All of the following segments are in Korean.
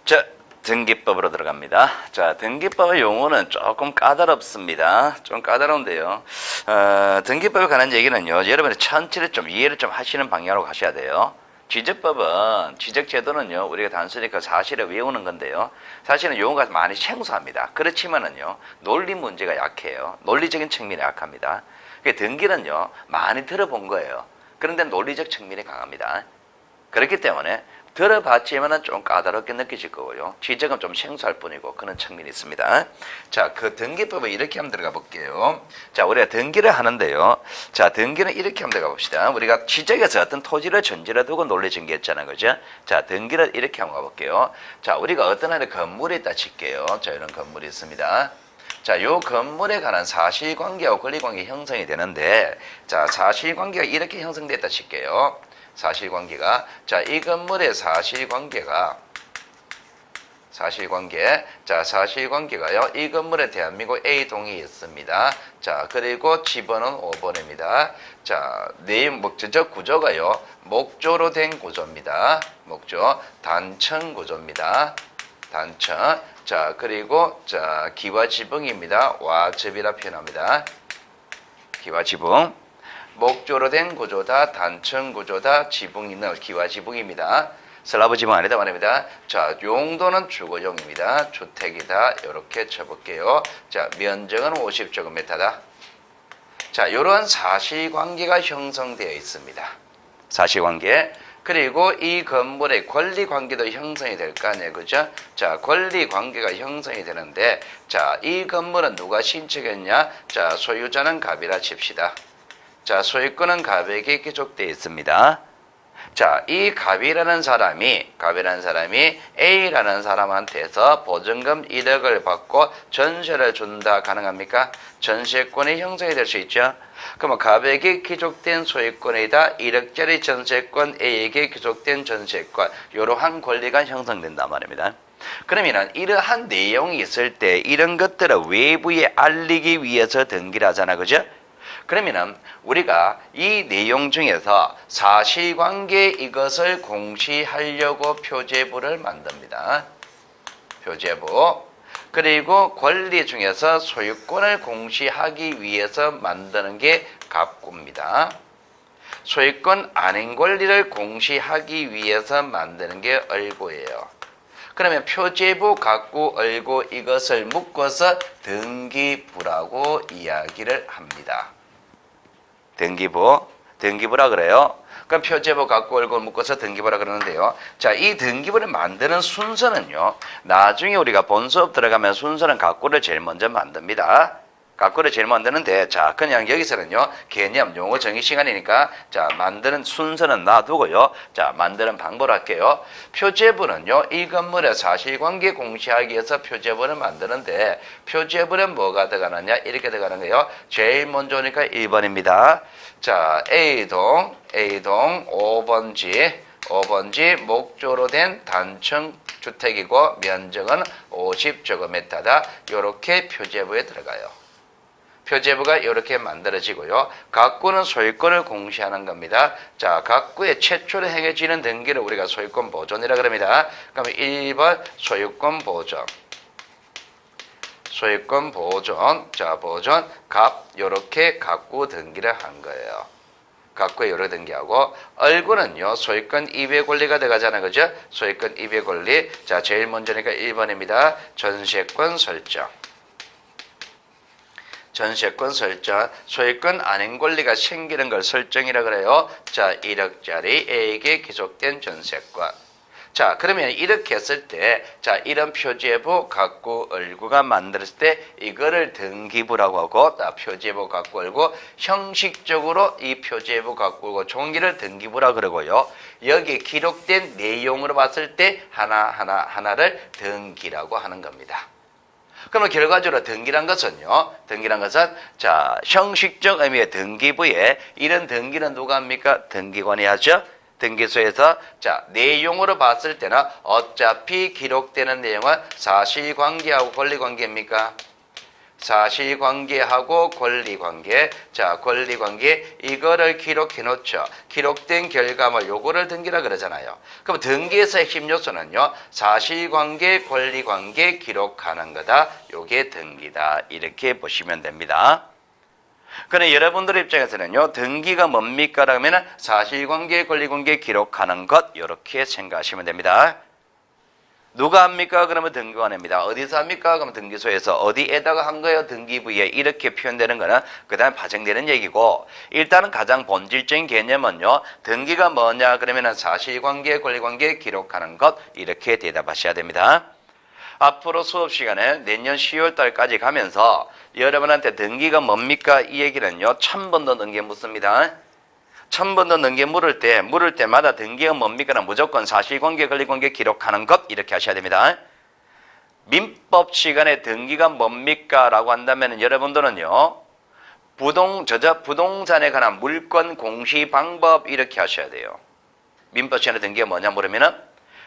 자, 등기법으로 들어갑니다. 자, 등기법의 용어는 조금 까다롭습니다. 좀 까다로운데요. 등기법에 관한 얘기는요, 여러분이 천천히 좀 이해를 좀 하시는 방향으로 가셔야 돼요. 지적법은, 지적제도는요, 우리가 단순히 그 사실을 외우는 건데요. 사실은 용어가 많이 생소합니다. 그렇지만은요, 논리 문제가 약해요. 논리적인 측면이 약합니다. 등기는요, 많이 들어본 거예요. 그런데 논리적 측면이 강합니다. 그렇기 때문에 들어봤지만은 좀 까다롭게 느껴질 거고요. 지적은 좀 생소할 뿐이고 그런 측면이 있습니다. 자, 그 등기법을 이렇게 한번 들어가 볼게요. 자, 우리가 등기를 하는데요. 자, 등기는 이렇게 한번 들어가 봅시다. 우리가 지적에서 어떤 토지를 전제로 두고 논리 증기했잖아요. 그죠? 자, 등기를 이렇게 한번 가볼게요. 자, 우리가 어떤 하나의 건물이 있다 칠게요. 자, 이런 건물이 있습니다. 자, 요 건물에 관한 사실관계하고 권리관계 형성이 되는데, 자, 사실관계가 이렇게 형성됐다 칠게요. 사실관계가, 자, 이 건물의 사실관계가, 자, 사실관계가요, 이 건물에 대한민국 A동이 있습니다. 자, 그리고 집번은 5번입니다. 자, 목적 구조가요, 목조로 된 구조입니다. 목조, 단층 구조입니다. 단층. 자, 그리고, 자, 기와지붕입니다. 와접이라 표현합니다. 기와지붕. 목조로 된 구조다, 단층 구조다, 지붕 있는 기와지붕입니다. 슬라브 지붕 아니다 말입니다. 자, 용도는 주거용입니다. 주택이다. 이렇게 쳐볼게요. 자, 면적은 50제곱미터다. 자, 이런 사실관계가 형성되어 있습니다. 사실관계. 그리고 이 건물의 권리관계도 형성이 될 거 아니에요. 그죠? 자, 권리관계가 형성이 되는데, 자, 이 건물은 누가 신청했냐? 자, 소유자는 갑이라 칩시다. 자, 소유권은 갑에게 귀속되어 있습니다. 자, 이 갑이라는 사람이 A라는 사람한테서 보증금 1억을 받고 전세를 준다. 가능합니까? 전세권이 형성이 될 수 있죠. 그러면 갑에게 귀속된 소유권이다. 1억짜리 전세권, A에게 귀속된 전세권. 이러한 권리가 형성된단 말입니다. 그러면은 이러한 내용이 있을 때 이런 것들을 외부에 알리기 위해서 등기를 하잖아. 그죠? 그러면은 우리가 이 내용 중에서 사실관계 이것을 공시하려고 표제부를 만듭니다. 표제부. 그리고 권리 중에서 소유권을 공시하기 위해서 만드는 게 갑구입니다. 소유권 아닌 권리를 공시하기 위해서 만드는 게 을구예요. 그러면 표제부, 갑구, 을구 이것을 묶어서 등기부라고 이야기를 합니다. 등기부라 그래요. 그럼 표제부, 갑구, 을구 묶어서 등기부라 그러는데요. 자, 이 등기부를 만드는 순서는요, 나중에 우리가 본 수업 들어가면 순서는 갑구를 제일 먼저 만듭니다. 갑구를 제일 만드는데, 자, 그냥 여기서는요, 개념, 용어 정의 시간이니까, 자, 만드는 순서는 놔두고요. 자, 만드는 방법을 할게요. 표제부는요, 이 건물의 사실관계 공시하기 위해서 표제부를 만드는데, 표제부는 뭐가 들어가느냐? 이렇게 들어가는 거예요. 제일 먼저 오니까 1번입니다. 자, A동 5번지 목조로 된 단층 주택이고, 면적은 50제곱미터다. 요렇게 표제부에 들어가요. 표제부가 이렇게 만들어지고요. 갑구는 소유권을 공시하는 겁니다. 자, 갑구의 최초로 행해지는 등기를 우리가 소유권 보존이라 그럽니다. 그러면 1번 소유권 보존. 소유권 보존. 자, 보존. 갑. 요렇게 갑구 등기를 한 거예요. 갑구에 요렇게 등기하고, 을구는요, 소유권 이배 권리가 들어가잖아요. 그죠? 소유권 이배 권리. 자, 제일 먼저니까 1번입니다. 전세권 설정. 전세권 설정, 소유권 아닌 권리가 생기는 걸 설정이라 그래요. 자, 1억짜리 A에게 귀속된 전세권. 자, 그러면 이렇게 했을 때, 자, 이런 표제부, 갑구, 을구가 만들었을 때 이거를 등기부라고 하고, 표제부, 갑구, 을구 형식적으로 이 표제부, 갑구, 을구 종기를 등기부라 그러고요. 여기 기록된 내용으로 봤을 때 하나를 등기라고 하는 겁니다. 그러면 결과적으로 등기란 것은요, 자, 형식적 의미의 등기부에 이런 등기는 누가 합니까? 등기관이 하죠? 등기소에서, 자, 내용으로 봤을 때는 어차피 기록되는 내용은 사실관계하고 권리관계입니까? 사실관계하고 권리관계. 자, 권리관계 이거를 기록해 놓죠. 기록된 결과물 요거를 등기라 그러잖아요. 그럼 등기에서 핵심 요소는요. 사실관계, 권리관계 기록하는 거다. 요게 등기다. 이렇게 보시면 됩니다. 그런데 여러분들 입장에서는요. 등기가 뭡니까? 라면 사실관계, 권리관계 기록하는 것 이렇게 생각하시면 됩니다. 누가 합니까? 그러면 등기관입니다. 어디서 합니까? 그러면 등기소에서. 어디에다가 한 거예요? 등기부에. 이렇게 표현되는 거는 그 다음에 파생되는 얘기고, 일단은 가장 본질적인 개념은요. 등기가 뭐냐? 그러면 사실관계, 권리관계 기록하는 것 이렇게 대답하셔야 됩니다. 앞으로 수업 시간에 내년 10월 달까지 가면서 여러분한테 등기가 뭡니까? 이 얘기는요. 1000번 더 넘게 묻습니다. 1000번 더 넘게 물을 때마다 등기가 뭡니까? 무조건 사실관계, 권리관계 기록하는 것 이렇게 하셔야 됩니다. 민법 시간에 등기가 뭡니까? 라고 한다면 여러분들은요. 부동산에 관한 물권 공시 방법 이렇게 하셔야 돼요. 민법 시간에 등기가 뭐냐 물으면은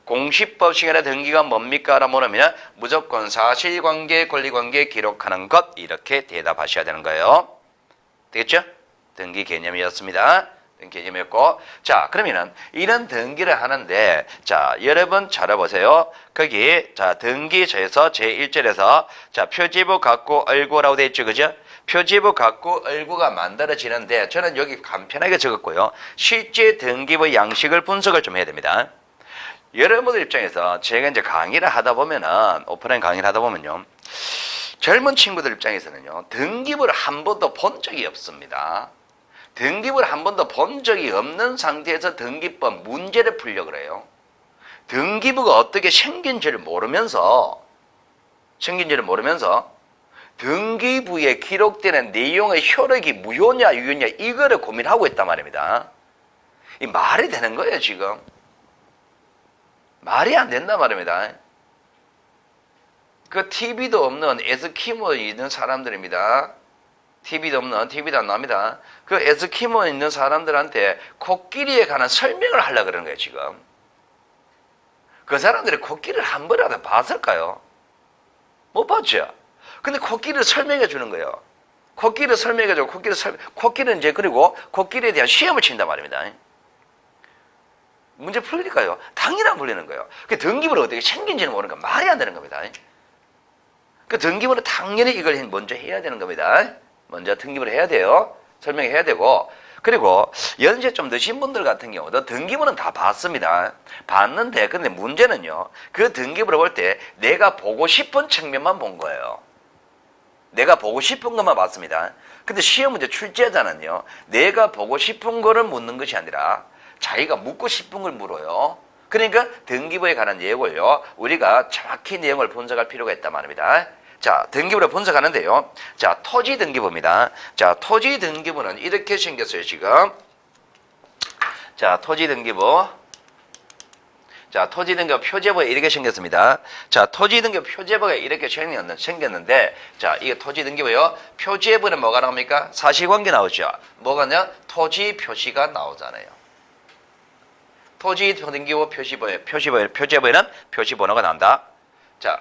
공시법 시간에 등기가 뭡니까? 라고 물으면 무조건 사실관계, 권리관계 기록하는 것 이렇게 대답하셔야 되는 거예요. 되겠죠? 등기 개념이었습니다. 개념이었고, 자, 그러면은 이런 등기를 하는데, 자, 여러분 찾아보세요. 거기, 자, 등기서에서 제1절에서, 자, 표지부 갖고 얼구라고 되어 있죠, 그죠? 표지부 갖고 얼구가 만들어지는데, 저는 여기 간편하게 적었고요. 실제 등기부 양식을 분석을 좀 해야 됩니다. 여러분들 입장에서 제가 이제 강의를 하다 보면은, 오프라인 강의를 하다 보면요. 젊은 친구들 입장에서는요, 등기부를 한 번도 본 적이 없습니다. 등기부를 한 번도 본 적이 없는 상태에서 등기법 문제를 풀려고 그래요. 등기부가 어떻게 생긴지를 모르면서 등기부에 기록되는 내용의 효력이 무효냐 유효냐 이거를 고민하고 있단 말입니다. 이 말이 되는 거예요 지금. 말이 안 된단 말입니다. 그 TV도 없는 에스키모 있는 사람들입니다. TV도 안 나옵니다. 그 에스키모 있는 사람들한테 코끼리에 관한 설명을 하려고 그러는 거예요, 지금. 그 사람들이 코끼리를 한 번이라도 봤을까요? 못 봤죠? 근데 코끼리를 설명해 주는 거예요. 코끼리를 설명해 주고, 코끼리는 이제 그리고 코끼리에 대한 시험을 친단 말입니다. 문제 풀릴까요? 당연히 안 풀리는 거예요. 그 등기부를 어떻게 생긴지는 모르니까 말이 안 되는 겁니다. 그 등기부는 당연히 이걸 먼저 해야 되는 겁니다. 먼저 등기부를 해야 돼요. 설명해야 되고. 그리고 연세 좀 드신 분들 같은 경우도 등기부는 다 봤습니다. 봤는데 근데 문제는요. 그 등기부를 볼 때 내가 보고 싶은 측면만 본 거예요. 내가 보고 싶은 것만 봤습니다. 근데 시험 문제 출제자는요. 내가 보고 싶은 거를 묻는 것이 아니라 자기가 묻고 싶은 걸 물어요. 그러니까 등기부에 관한 내용을요. 우리가 정확히 내용을 분석할 필요가 있단 말입니다. 자, 등기부를 분석하는데요. 자, 토지 등기부입니다. 자, 토지 등기부는 이렇게 생겼어요, 지금. 자, 토지 등기부. 자, 토지 등기부 표제부가 이렇게 생겼습니다. 자, 토지 등기부 표제부가 이렇게 생겼는데, 자, 이게 토지 등기부요. 표제부는 뭐가 나옵니까? 사실관계 나오죠. 뭐가냐? 토지 표시가 나오잖아요. 토지 등기부 표제부에는 표시번호가 나온다. 자,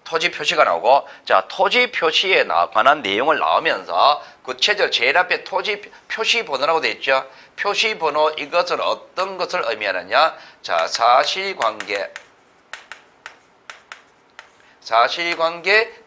토지 표시가 나오고, 자, 토지 표시에 관한 내용을 나오면서, 구체적으로 제일 앞에 토지 표시 번호라고 되어 있죠? 표시 번호, 이것은 어떤 것을 의미하느냐? 자, 사실관계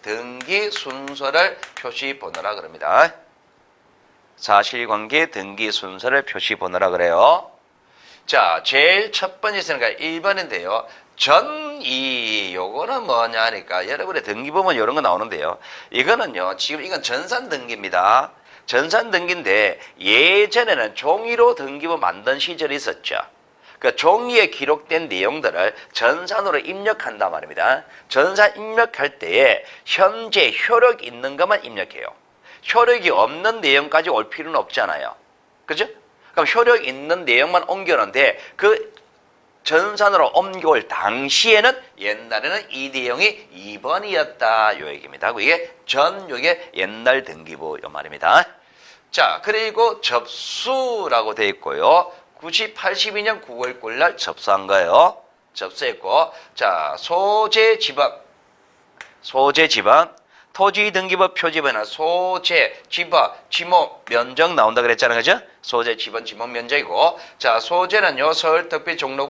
등기 순서를 표시 번호라 그럽니다. 사실관계 등기 순서를 표시 번호라 그래요. 자, 제일 첫 번째 있으니까 1번인데요. 전이 요거는 뭐냐 하니까 여러분의 등기 보면 이런 거 나오는데요. 이거는요. 지금 이건 전산 등기입니다. 전산 등기인데 예전에는 종이로 등기부 만든 시절이 있었죠. 그 종이에 기록된 내용들을 전산으로 입력한단 말입니다. 전산 입력할 때에 현재 효력 있는 것만 입력해요. 효력이 없는 내용까지 올 필요는 없잖아요. 그죠? 그럼 효력 있는 내용만 옮겨놓는데 그 전산으로 옮겨올 당시에는 옛날에는 이 내용이 2번이었다 요 얘기입니다. 이게 요게 옛날 등기부 요 말입니다. 자, 그리고 접수라고 되어 있고요. 82년 9월 9일 날 접수한 거예요. 접수했고, 자, 소재 지번 토지등기부 표지부에는 소재, 지법, 지목, 면적 나온다 그랬잖아요. 그죠? 소재, 지번, 지목, 면적이고 자 소재는요 서울특별시 종로